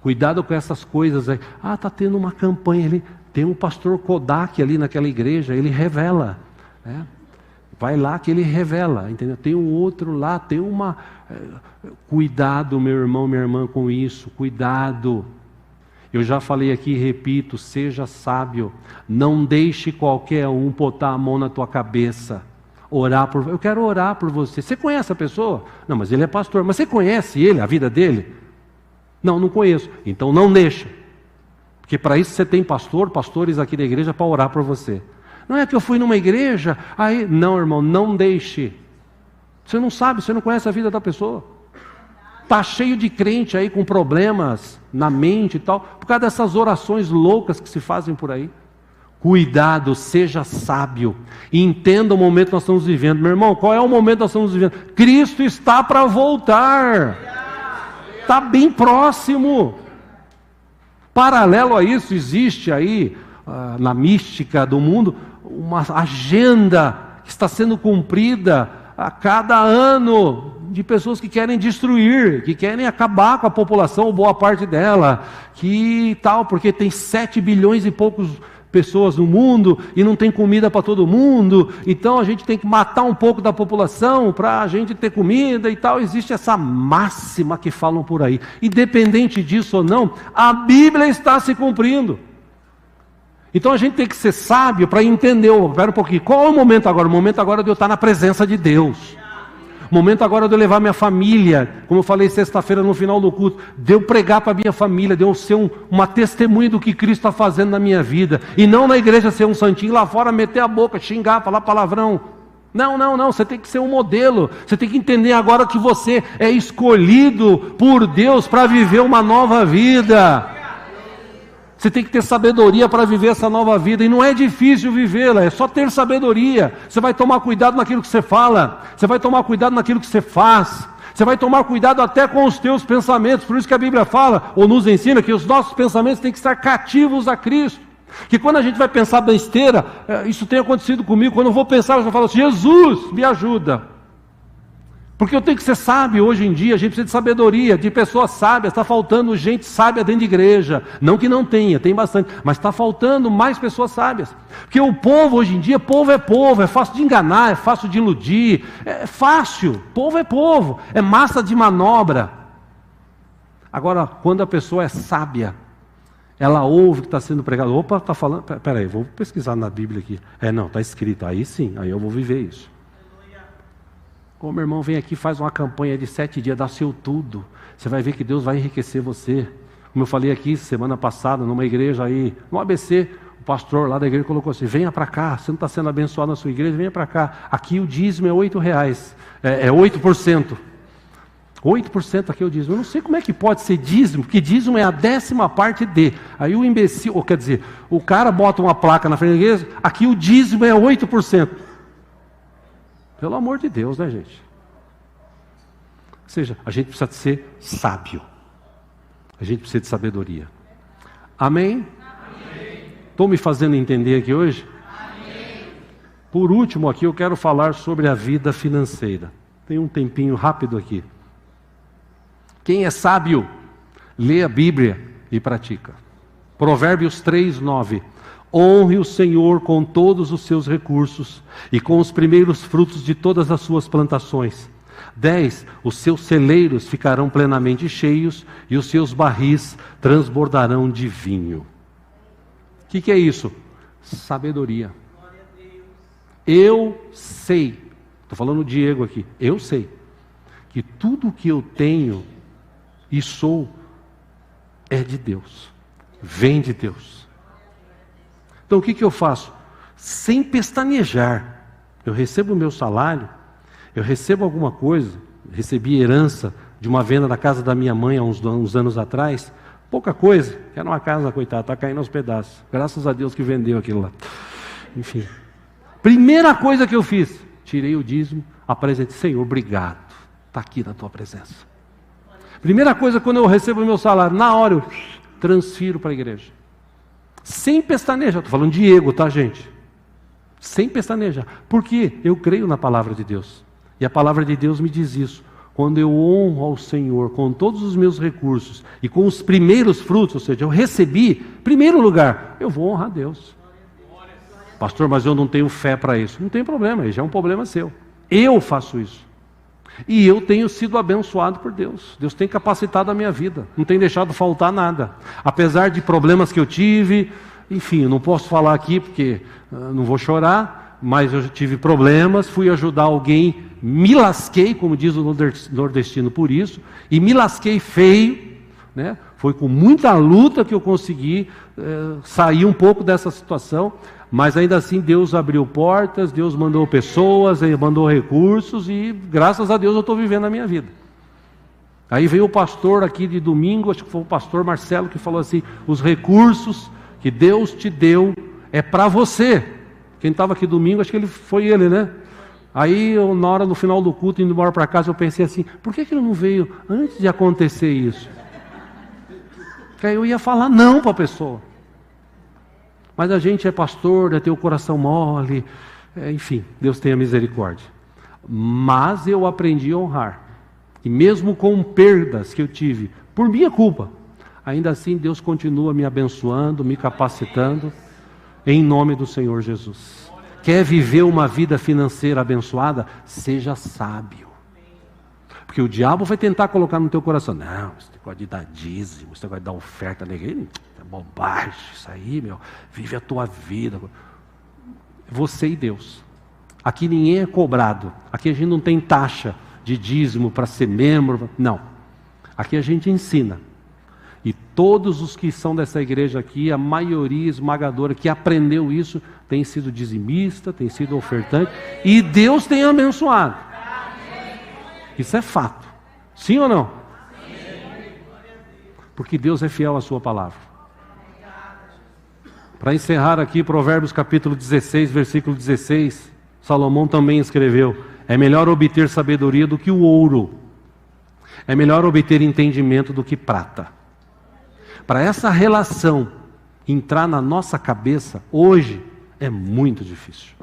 Cuidado com essas coisas aí. Está tendo uma campanha ali, tem um pastor Kodak ali naquela igreja, ele revela, né? Vai lá que ele revela, entendeu? Tem um outro lá, tem uma... Cuidado, meu irmão, minha irmã, com isso, cuidado. Eu já falei aqui e repito: seja sábio, não deixe qualquer um botar a mão na tua cabeça, eu quero orar por você. Você conhece a pessoa? Não, mas ele é pastor. Mas você conhece ele, a vida dele? Não conheço. Então não deixa, porque para isso você tem pastores aqui da igreja para orar por você. Não é que eu fui numa igreja, não, irmão, não deixe. Você não sabe, você não conhece a vida da pessoa. Está cheio de crente aí com problemas na mente e tal, por causa dessas orações loucas que se fazem por aí. Cuidado, seja sábio, entenda o momento que nós estamos vivendo. Meu irmão, qual é o momento que nós estamos vivendo? Cristo está para voltar. Está bem próximo. Paralelo a isso, existe aí, na mística do mundo, uma agenda que está sendo cumprida a cada ano, de pessoas que querem destruir, que querem acabar com a população, ou boa parte dela, que tal, porque tem 7 bilhões e poucos pessoas no mundo e não tem comida para todo mundo, então a gente tem que matar um pouco da população para a gente ter comida e tal. Existe essa máxima que falam por aí. Independente disso ou não, a Bíblia está se cumprindo. Então a gente tem que ser sábio para entender, espera um pouquinho, qual é o momento agora? O momento agora de eu estar na presença de Deus. O momento agora de eu levar minha família, como eu falei sexta-feira no final do culto, de eu pregar para a minha família, de eu ser uma testemunha do que Cristo está fazendo na minha vida. E não na igreja ser um santinho, lá fora meter a boca, xingar, falar palavrão. Não, você tem que ser um modelo. Você tem que entender agora que você é escolhido por Deus para viver uma nova vida. Você tem que ter sabedoria para viver essa nova vida, e não é difícil vivê-la, é só ter sabedoria. Você vai tomar cuidado naquilo que você fala, você vai tomar cuidado naquilo que você faz, você vai tomar cuidado até com os teus pensamentos. Por isso que a Bíblia fala, ou nos ensina, que os nossos pensamentos têm que estar cativos a Cristo. Que quando a gente vai pensar besteira, isso tem acontecido comigo, quando eu vou pensar, eu já falo assim: Jesus, me ajuda. Porque eu tenho que ser sábio hoje em dia, a gente precisa de sabedoria, de pessoas sábias. Está faltando gente sábia dentro de igreja. Não que não tenha, tem bastante, mas está faltando mais pessoas sábias. Porque o povo hoje em dia, povo, é fácil de enganar, é fácil de iludir, é fácil, é povo, é massa de manobra. Agora, quando a pessoa é sábia, ela ouve o que está sendo pregado. Opa, está falando, peraí, vou pesquisar na Bíblia aqui. Não, está escrito, aí sim, aí eu vou viver isso. Como meu irmão, vem aqui, faz uma campanha de 7 dias, dá seu tudo. Você vai ver que Deus vai enriquecer você. Como eu falei aqui semana passada, numa igreja aí, no ABC, o pastor lá da igreja colocou assim: venha para cá, você não está sendo abençoado na sua igreja, venha para cá. Aqui o dízimo é R$8, é 8%. 8% aqui é o dízimo. Eu não sei como é que pode ser dízimo, porque dízimo é a 10ª parte de. Aí o imbecil, ou quer dizer, o cara bota uma placa na frente da igreja, aqui o dízimo é 8%. Pelo amor de Deus, né, gente? Ou seja, a gente precisa ser sábio. A gente precisa de sabedoria. Amém? Estou me fazendo entender aqui hoje? Amém. Por último aqui, eu quero falar sobre a vida financeira. Tem um tempinho rápido aqui. Quem é sábio, lê a Bíblia e pratica. Provérbios 3:9. Honre o Senhor com todos os seus recursos e com os primeiros frutos de todas as suas plantações. 10. Os seus celeiros ficarão plenamente cheios e os seus barris transbordarão de vinho. O que é isso? Sabedoria. Eu sei, estou falando Diego aqui, eu sei que tudo que eu tenho e sou é de Deus, vem de Deus. Então o que eu faço? Sem pestanejar, eu recebo o meu salário, eu recebo alguma coisa, recebi herança de uma venda da casa da minha mãe há uns anos atrás, pouca coisa, que era uma casa, coitada, está caindo aos pedaços, graças a Deus que vendeu aquilo lá. Enfim, primeira coisa que eu fiz, tirei o dízimo, apresentei: Senhor, obrigado, está aqui na tua presença. Primeira coisa, quando eu recebo o meu salário, na hora eu transfiro para a igreja. Sem pestanejar, estou falando de ego, tá, gente? Sem pestanejar. Porque eu creio na palavra de Deus. E a palavra de Deus me diz isso. Quando eu honro ao Senhor com todos os meus recursos e com os primeiros frutos, ou seja, eu recebi, primeiro lugar, eu vou honrar a Deus. Pastor, mas eu não tenho fé para isso. Não tem problema, aí já é um problema seu. Eu faço isso. E eu tenho sido abençoado por Deus. Deus tem capacitado a minha vida. Não tem deixado faltar nada. Apesar de problemas que eu tive, enfim, eu não posso falar aqui porque não vou chorar, mas eu tive problemas, fui ajudar alguém, me lasquei, como diz o nordestino, por isso, e me lasquei feio, né? Foi com muita luta que eu consegui sair um pouco dessa situação. Mas ainda assim Deus abriu portas, Deus mandou pessoas, Ele mandou recursos e graças a Deus eu estou vivendo a minha vida. Aí veio o pastor aqui de domingo, acho que foi o pastor Marcelo, que falou assim: os recursos que Deus te deu é para você. Quem estava aqui domingo, acho que foi ele, né? Aí eu, na hora, no final do culto, indo embora para casa, eu pensei assim: por que ele não veio antes de acontecer isso? Que aí eu ia falar não para a pessoa. Mas a gente é pastor, tem o coração mole, enfim, Deus tenha misericórdia. Mas eu aprendi a honrar. E mesmo com perdas que eu tive, por minha culpa, ainda assim Deus continua me abençoando, me capacitando. em nome do Senhor Jesus. Quer viver uma vida financeira abençoada? Seja sábio. Porque o diabo vai tentar colocar no teu coração, não, esse negócio de dar dízimo, esse negócio de dar oferta na igreja, é bobagem isso aí, meu, vive a tua vida. Você e Deus. Aqui ninguém é cobrado, aqui a gente não tem taxa de dízimo para ser membro, não. Aqui a gente ensina. E todos os que são dessa igreja aqui, a maioria esmagadora que aprendeu isso, tem sido dizimista, tem sido ofertante, e Deus tem abençoado. Isso é fato. Sim ou não? Sim. Porque Deus é fiel à sua palavra. Para encerrar aqui, Provérbios capítulo 16, versículo 16, Salomão também escreveu: é melhor obter sabedoria do que o ouro, é melhor obter entendimento do que prata. Para essa relação entrar na nossa cabeça, hoje, é muito difícil.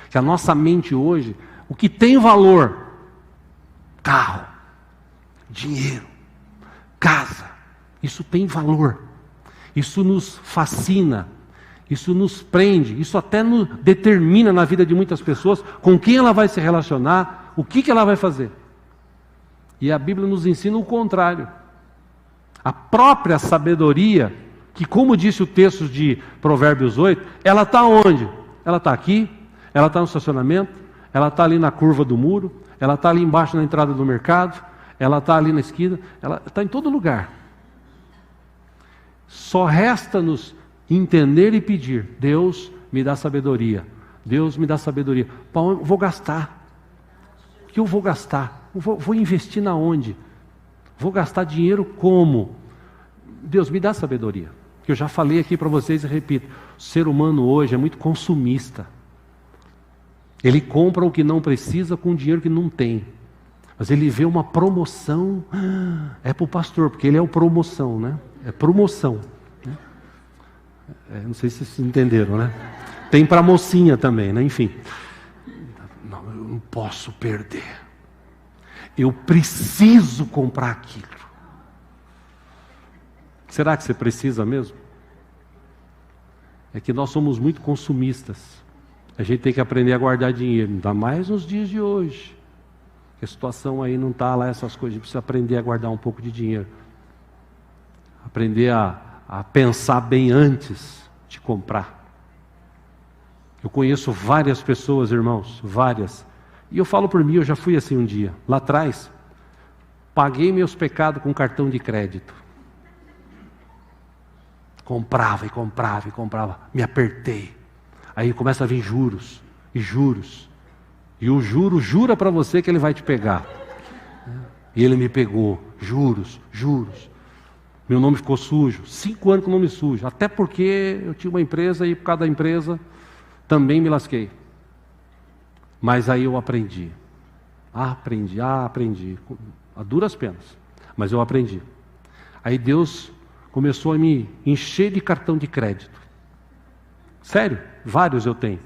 Que a nossa mente hoje, o que tem valor, carro, dinheiro, casa, isso tem valor, isso nos fascina, isso nos prende, isso até nos determina na vida de muitas pessoas com quem ela vai se relacionar, o que ela vai fazer. E a Bíblia nos ensina o contrário. A própria sabedoria, que como disse o texto de Provérbios 8, ela está onde? Ela está aqui, ela está no estacionamento, ela está ali na curva do muro, ela está ali embaixo na entrada do mercado, ela está ali na esquina, ela está em todo lugar. Só resta-nos entender e pedir: Deus me dá sabedoria, Deus me dá sabedoria. Paulo, eu vou gastar. O que eu vou gastar? Vou investir na onde? Vou gastar dinheiro como? Deus me dá sabedoria. Que eu já falei aqui para vocês e repito: o ser humano hoje é muito consumista. Ele compra o que não precisa com o dinheiro que não tem. Mas ele vê uma promoção, é para o pastor, porque ele é o promoção, né? É promoção. Né? Não sei se vocês entenderam, né? Tem para a mocinha também, né? Enfim. Não, eu não posso perder. Eu preciso comprar aquilo. Será que você precisa mesmo? É que nós somos muito consumistas. A gente tem que aprender a guardar dinheiro, ainda mais nos dias de hoje. A situação aí não está lá essas coisas, a gente precisa aprender a guardar um pouco de dinheiro. Aprender a pensar bem antes de comprar. Eu conheço várias pessoas, irmãos, várias. E eu falo por mim, eu já fui assim um dia. Lá atrás, paguei meus pecados com cartão de crédito. Comprava e comprava e comprava, me apertei. Aí começa a vir juros e juros. E o juro jura para você que ele vai te pegar. E ele me pegou, juros. Meu nome ficou sujo, 5 anos com o nome sujo. Até porque eu tinha uma empresa e por causa da empresa também me lasquei. Mas aí eu aprendi. Aprendi. A duras penas. Mas eu aprendi. Aí Deus começou a me encher de cartão de crédito. Sério, vários eu tenho.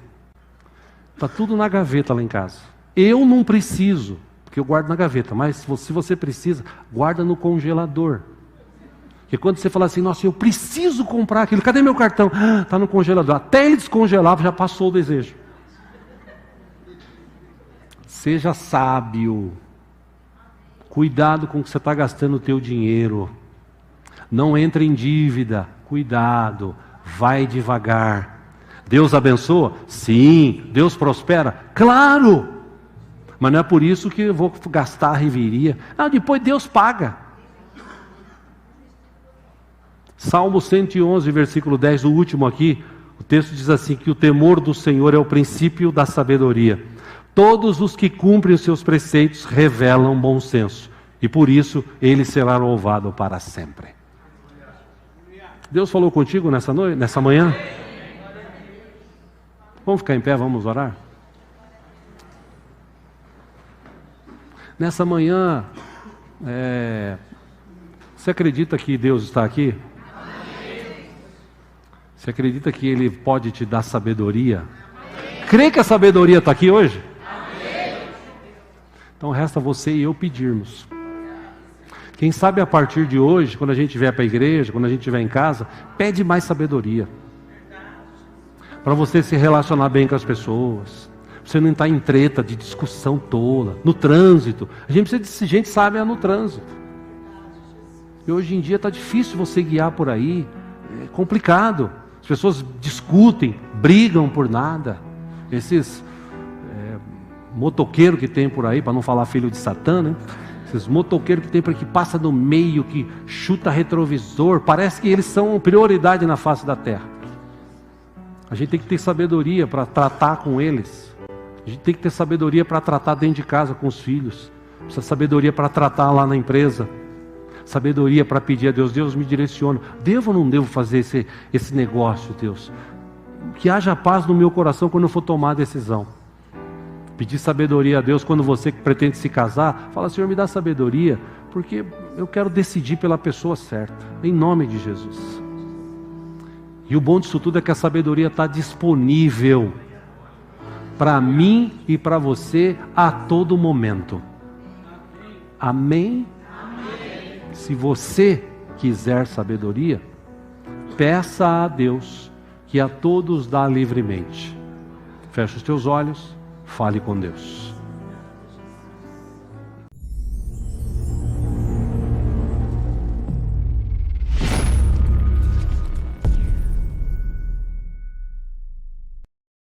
Está tudo na gaveta lá em casa. Eu não preciso, porque eu guardo na gaveta. Mas se você precisa, guarda no congelador. Porque quando você fala assim, nossa, eu preciso comprar aquilo, cadê meu cartão? Está no congelador. Até ele descongelar, já passou o desejo. Seja sábio. Cuidado com o que você está gastando o teu dinheiro. Não entre em dívida. Cuidado. Vai devagar. Deus abençoa? Sim. Deus prospera? Claro. Mas não é por isso que eu vou gastar a reveria. Não, depois Deus paga. Salmo 111, versículo 10, o último aqui. O texto diz assim, que o temor do Senhor é o princípio da sabedoria. Todos os que cumprem os seus preceitos revelam bom senso. E por isso ele será louvado para sempre. Deus falou contigo nessa noite, nessa manhã? Vamos ficar em pé, vamos orar? Nessa manhã, você acredita que Deus está aqui? Você acredita que Ele pode te dar sabedoria? Crê que a sabedoria está aqui hoje? Então resta você e eu pedirmos. Quem sabe a partir de hoje, quando a gente vier para a igreja, quando a gente estiver em casa, pede mais sabedoria. para você se relacionar bem com as pessoas, você não estar em treta de discussão tola, no trânsito. A gente precisa de gente sábia no trânsito. E hoje em dia está difícil você guiar por aí, é complicado. As pessoas discutem, brigam por nada. Esses motoqueiros que tem por aí, para não falar filho de Satã, né? Esses motoqueiros que tem por aí, que passa no meio, que chuta retrovisor, parece que eles são prioridade na face da terra. A gente tem que ter sabedoria para tratar com eles. A gente tem que ter sabedoria para tratar dentro de casa com os filhos. Precisa sabedoria para tratar lá na empresa. Sabedoria para pedir a Deus: Deus, me direciona. Devo ou não devo fazer esse negócio, Deus? Que haja paz no meu coração quando eu for tomar a decisão. Pedir sabedoria a Deus quando você que pretende se casar. Fala: Senhor, me dá sabedoria, porque eu quero decidir pela pessoa certa. Em nome de Jesus. E o bom disso tudo é que a sabedoria está disponível para mim e para você a todo momento. Amém? Amém? Se você quiser sabedoria, peça a Deus, que a todos dá livremente. Feche os teus olhos, fale com Deus.